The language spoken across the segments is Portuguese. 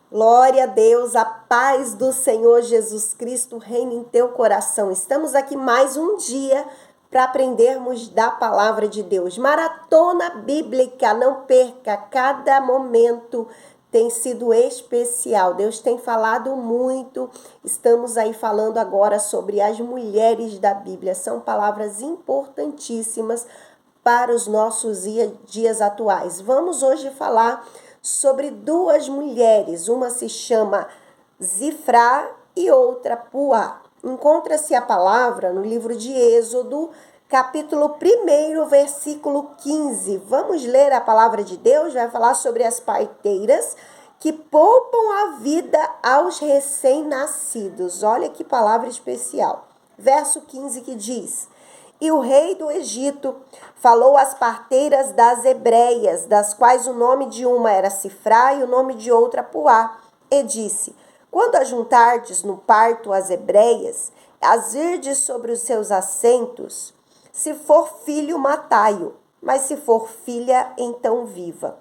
Glória a Deus, a paz do Senhor Jesus Cristo reina em teu coração. Estamos aqui mais um dia para aprendermos da palavra de Deus. Maratona bíblica, não perca, cada momento tem sido especial. Deus tem falado muito. Estamos aí falando agora sobre as mulheres da Bíblia. São palavras importantíssimas para os nossos dias atuais. Vamos hoje falar sobre duas mulheres, uma se chama Zifrá e outra Puá. Encontra-se a palavra no livro de Êxodo, capítulo 1, versículo 15. Vamos ler a palavra de Deus, vai falar sobre as parteiras que poupam a vida aos recém-nascidos. Olha que palavra especial. Verso 15 que diz: E o rei do Egito falou às parteiras das hebreias, das quais o nome de uma era Zifrá e o nome de outra Puá, e disse: Quando ajuntardes no parto as hebreias, as irdes sobre os seus assentos, se for filho, matai-o, mas se for filha, então viva.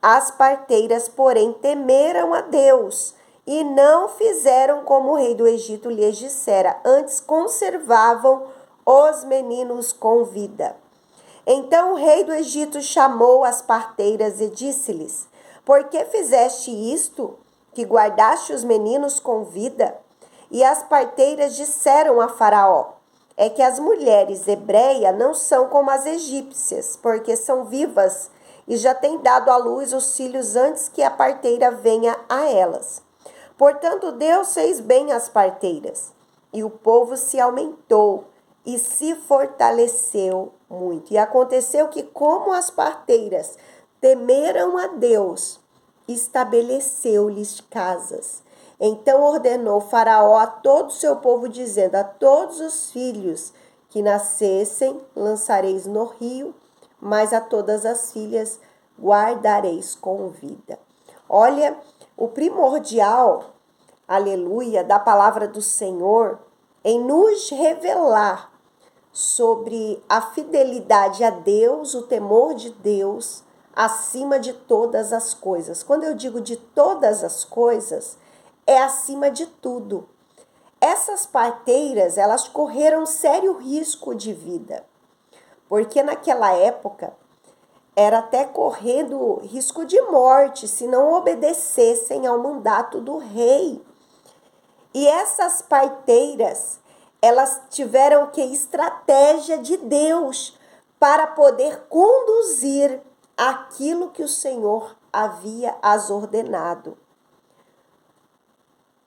As parteiras, porém, temeram a Deus e não fizeram como o rei do Egito lhes dissera, antes conservavam os meninos com vida. Então o rei do Egito chamou as parteiras e disse-lhes: Por que fizeste isto, que guardaste os meninos com vida? E as parteiras disseram a Faraó: É que as mulheres hebreias não são como as egípcias, porque são vivas e já têm dado à luz os filhos antes que a parteira venha a elas. Portanto, Deus fez bem às parteiras, e o povo se aumentou e se fortaleceu muito. E aconteceu que, como as parteiras temeram a Deus, estabeleceu-lhes casas. Então ordenou Faraó a todo o seu povo, dizendo: A todos os filhos que nascessem lançareis no rio, mas a todas as filhas guardareis com vida. Olha, o primordial, aleluia, da palavra do Senhor em nos revelar sobre a fidelidade a Deus, o temor de Deus, acima de todas as coisas. Quando eu digo de todas as coisas, é acima de tudo. Essas parteiras, elas correram sério risco de vida, porque naquela época era até correndo risco de morte se não obedecessem ao mandato do rei. E essas parteiras, elas tiveram que estratégia de Deus para poder conduzir aquilo que o Senhor havia as ordenado.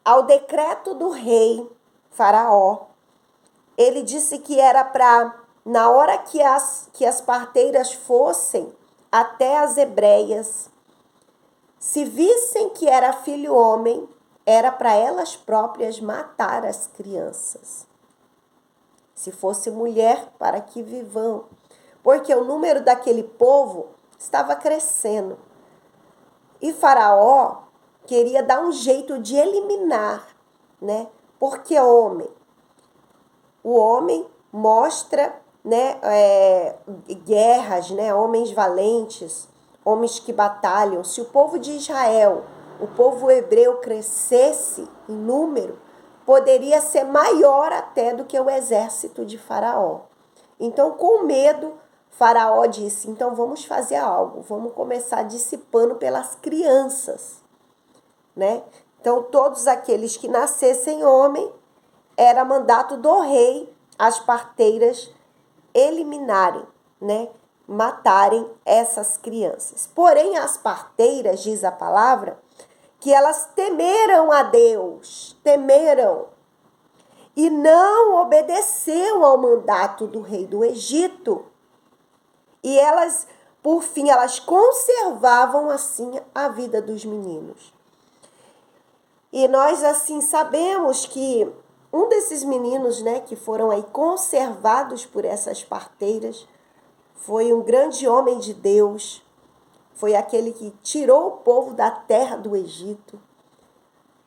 Ao decreto do rei Faraó, ele disse que era para, na hora que as parteiras fossem até as hebreias, se vissem que era filho homem, era para elas próprias matar as crianças. Se fosse mulher, para que vivam. Porque o número daquele povo estava crescendo. E Faraó queria dar um jeito de eliminar, né? Porque homem. O homem mostra, né, guerras, né? Homens valentes, homens que batalham. Se o povo de Israel, o povo hebreu crescesse em número, poderia ser maior até do que o exército de Faraó. Então, com medo, Faraó disse: então vamos fazer algo, vamos começar dissipando pelas crianças, né? Então, todos aqueles que nascessem homem, era mandato do rei as parteiras eliminarem, né? Matarem essas crianças. Porém, as parteiras, diz a palavra, que elas temeram a Deus, temeram, e não obedeceu ao mandato do rei do Egito. E elas, por fim, elas conservavam assim a vida dos meninos. E nós assim sabemos que um desses meninos, né, que foram aí conservados por essas parteiras, foi um grande homem de Deus. Foi aquele que tirou o povo da terra do Egito,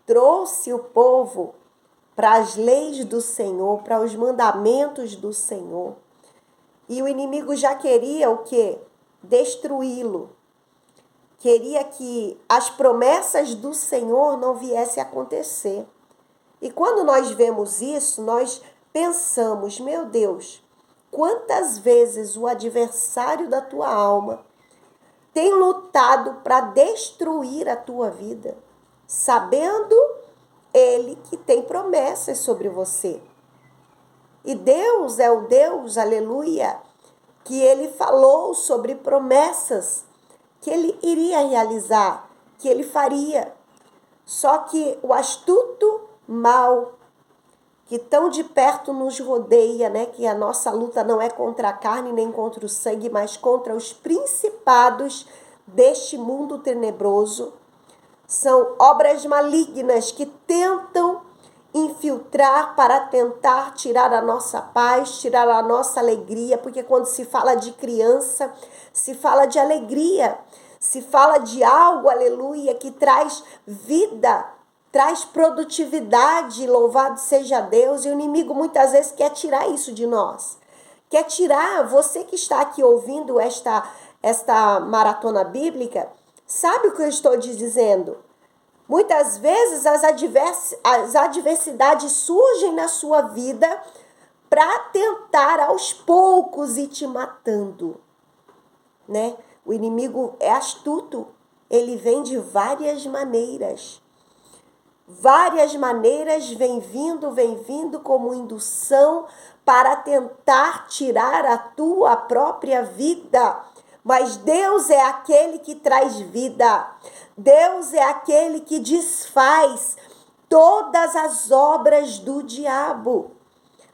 trouxe o povo para as leis do Senhor, para os mandamentos do Senhor. E o inimigo já queria o quê? Destruí-lo. queria que as promessas do Senhor não viessem a acontecer. E quando nós vemos isso, nós pensamos, meu Deus, quantas vezes o adversário da tua alma tem lutado para destruir a tua vida, sabendo ele que tem promessas sobre você. E Deus é o Deus, aleluia, que ele falou sobre promessas que ele iria realizar, que ele faria. Só que o astuto mal, que tão de perto nos rodeia, né? Que a nossa luta não é contra a carne nem contra o sangue, mas contra os principados deste mundo tenebroso. São obras malignas que tentam infiltrar para tentar tirar a nossa paz, tirar a nossa alegria, porque quando se fala de criança, se fala de alegria, se fala de algo, aleluia, que traz vida, traz produtividade, louvado seja Deus, e o inimigo muitas vezes quer tirar isso de nós. Quer tirar, você que está aqui ouvindo esta maratona bíblica, sabe o que eu estou te dizendo? Muitas vezes as adversidades surgem na sua vida para tentar aos poucos ir te matando, né? O inimigo é astuto, ele vem de várias maneiras. Várias maneiras vem vindo como indução para tentar tirar a tua própria vida. Mas Deus é aquele que traz vida. Deus é aquele que desfaz todas as obras do diabo.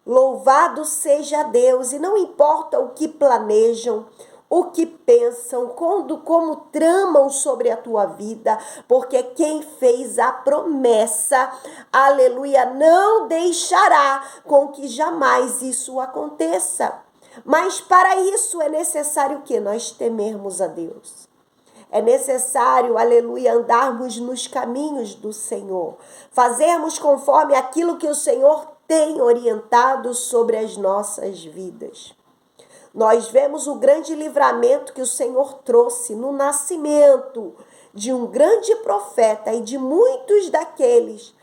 Louvado seja Deus. E não importa o que planejam, o que pensam, como tramam sobre a tua vida, porque quem fez a promessa, aleluia, não deixará com que jamais isso aconteça. Mas para isso é necessário que nós temermos a Deus. É necessário, aleluia, andarmos nos caminhos do Senhor. Fazermos conforme aquilo que o Senhor tem orientado sobre as nossas vidas. Nós vemos o grande livramento que o Senhor trouxe no nascimento de um grande profeta e de muitos daqueles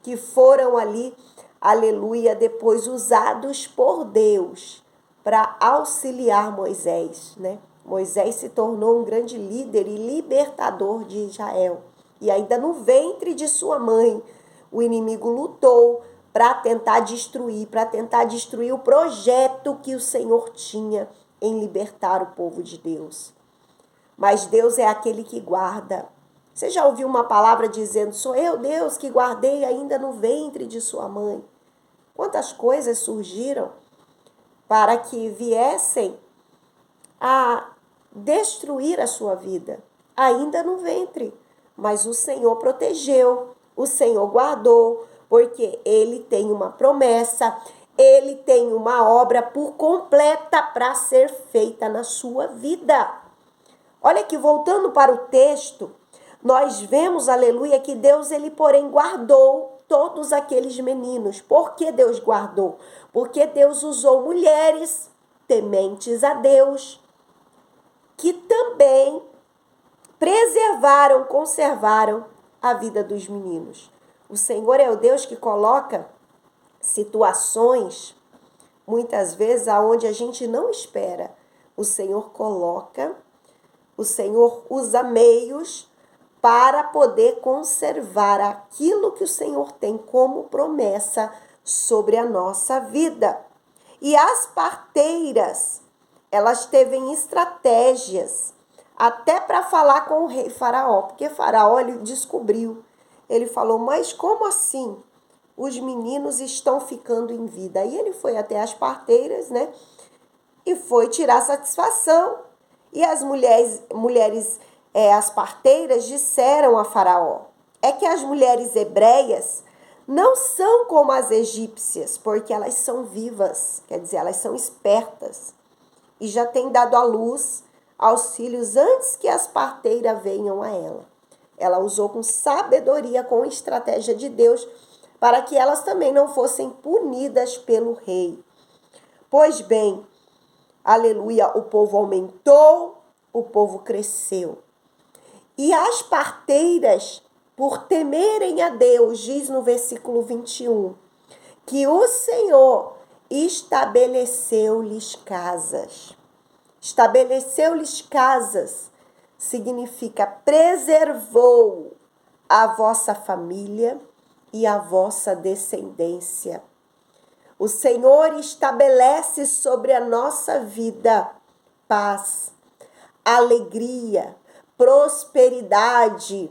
que foram ali, aleluia, depois usados por Deus para auxiliar Moisés, né? Moisés se tornou um grande líder e libertador de Israel. E ainda no ventre de sua mãe, o inimigo lutou para tentar destruir o projeto que o Senhor tinha em libertar o povo de Deus. Mas Deus é aquele que guarda. Você já ouviu uma palavra dizendo, sou eu, Deus, que guardei ainda no ventre de sua mãe? Quantas coisas surgiram para que viessem a destruir a sua vida, ainda no ventre. Mas o Senhor protegeu, o Senhor guardou, porque Ele tem uma promessa, Ele tem uma obra por completa para ser feita na sua vida. Olha aqui, voltando para o texto, nós vemos, aleluia, que Deus, Ele porém guardou todos aqueles meninos. Por que Deus guardou? Porque Deus usou mulheres tementes a Deus, que também preservaram, conservaram a vida dos meninos. O Senhor é o Deus que coloca situações, muitas vezes, aonde a gente não espera. O Senhor coloca, o Senhor usa meios para poder conservar aquilo que o Senhor tem como promessa sobre a nossa vida. E as parteiras, elas teve estratégias até para falar com o rei Faraó, porque Faraó ele descobriu. Ele falou, mas como assim? Os meninos estão ficando em vida. Aí ele foi até as parteiras, né? E foi tirar satisfação. E as mulheres as parteiras disseram a Faraó, é que as mulheres hebreias não são como as egípcias, porque elas são vivas, quer dizer, elas são espertas. E já têm dado à luz aos filhos antes que as parteiras venham a ela. Ela usou com sabedoria, com estratégia de Deus, para que elas também não fossem punidas pelo rei. Pois bem, aleluia, o povo aumentou, o povo cresceu. E as parteiras, por temerem a Deus, diz no versículo 21, que o Senhor estabeleceu-lhes casas. Estabeleceu-lhes casas significa preservou a vossa família e a vossa descendência. O Senhor estabelece sobre a nossa vida paz, alegria, prosperidade,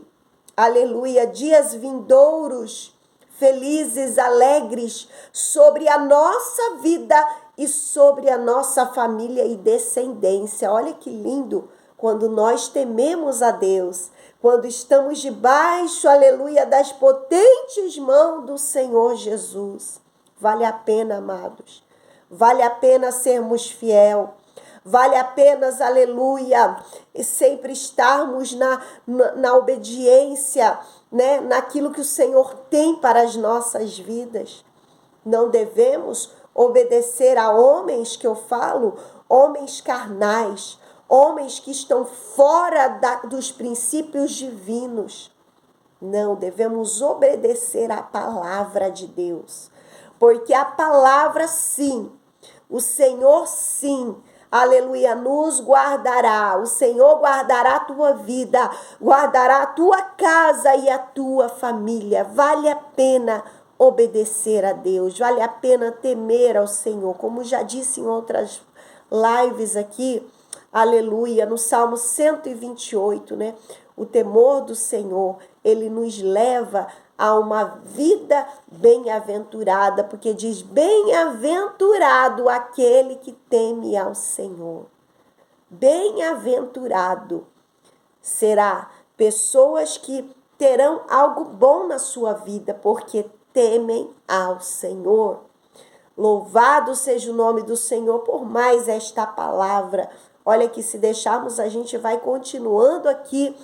aleluia, dias vindouros, felizes, alegres sobre a nossa vida e sobre a nossa família e descendência. Olha que lindo quando nós tememos a Deus, quando estamos debaixo, aleluia, das potentes mãos do Senhor Jesus. Vale a pena, amados. Vale a pena sermos fiel. Vale a pena, aleluia, sempre estarmos na obediência, né? Naquilo que o Senhor tem para as nossas vidas. Não devemos obedecer a homens, que eu falo, homens carnais, homens que estão fora dos princípios divinos. Não, devemos obedecer à palavra de Deus. Porque a palavra, sim, o Senhor, sim, aleluia, nos guardará. O Senhor guardará a tua vida, guardará a tua casa e a tua família. Vale a pena obedecer a Deus, vale a pena temer ao Senhor. Como já disse em outras lives aqui, aleluia, no Salmo 128, né? O temor do Senhor, ele nos leva a uma vida bem-aventurada, porque diz: bem-aventurado aquele que teme ao Senhor. Bem-aventurado será pessoas que terão algo bom na sua vida, porque temem ao Senhor. Louvado seja o nome do Senhor por mais esta palavra. Olha que se deixarmos, a gente vai continuando aqui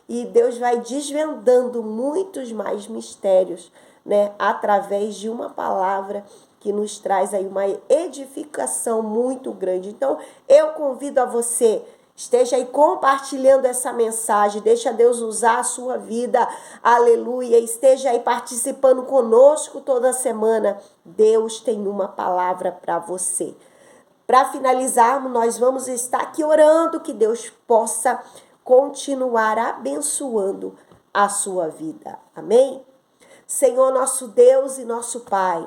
e Deus vai desvendando muitos mais mistérios, né? Através de uma palavra que nos traz aí uma edificação muito grande. Então, eu convido a você, esteja aí compartilhando essa mensagem, deixa Deus usar a sua vida, aleluia, esteja aí participando conosco toda semana. Deus tem uma palavra para você. Para finalizarmos, nós vamos estar aqui orando que Deus possa continuar abençoando a sua vida. Amém? Senhor, nosso Deus e nosso Pai,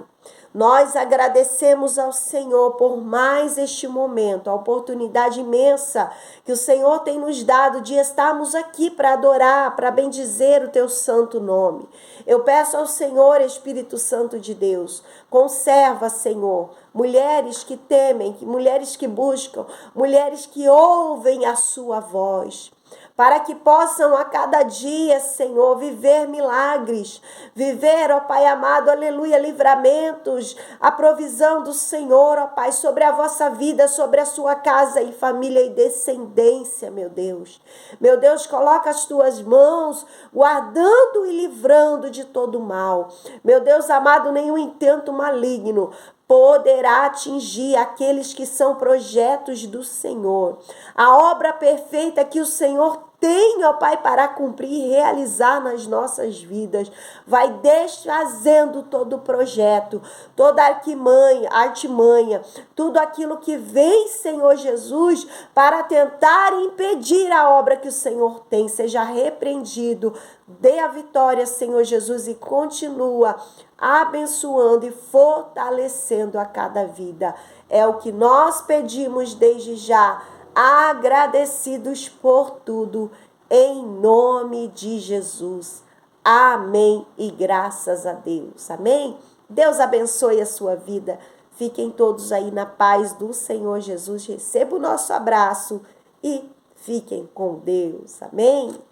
nós agradecemos ao Senhor por mais este momento, a oportunidade imensa que o Senhor tem nos dado de estarmos aqui para adorar, para bendizer o teu santo nome. Eu peço ao Senhor, Espírito Santo de Deus, conserva, Senhor, mulheres que temem, mulheres que buscam, mulheres que ouvem a sua voz, para que possam a cada dia, Senhor, viver milagres, viver, ó Pai amado, aleluia, livramentos, a provisão do Senhor, ó Pai, sobre a vossa vida, sobre a sua casa e família e descendência, meu Deus. Meu Deus, coloca as tuas mãos, guardando e livrando de todo mal. Meu Deus amado, nenhum intento maligno poderá atingir aqueles que são projetos do Senhor. A obra perfeita que o Senhor tem, ó Pai, para cumprir e realizar nas nossas vidas. Vai desfazendo todo o projeto, toda artimanha, tudo aquilo que vem, Senhor Jesus, para tentar impedir a obra que o Senhor tem. Seja repreendido. Dê a vitória, Senhor Jesus, e continua abençoando e fortalecendo a cada vida. É o que nós pedimos desde já, agradecidos por tudo, em nome de Jesus. Amém e graças a Deus. Amém? Deus abençoe a sua vida. Fiquem todos aí na paz do Senhor Jesus. Receba o nosso abraço e fiquem com Deus. Amém?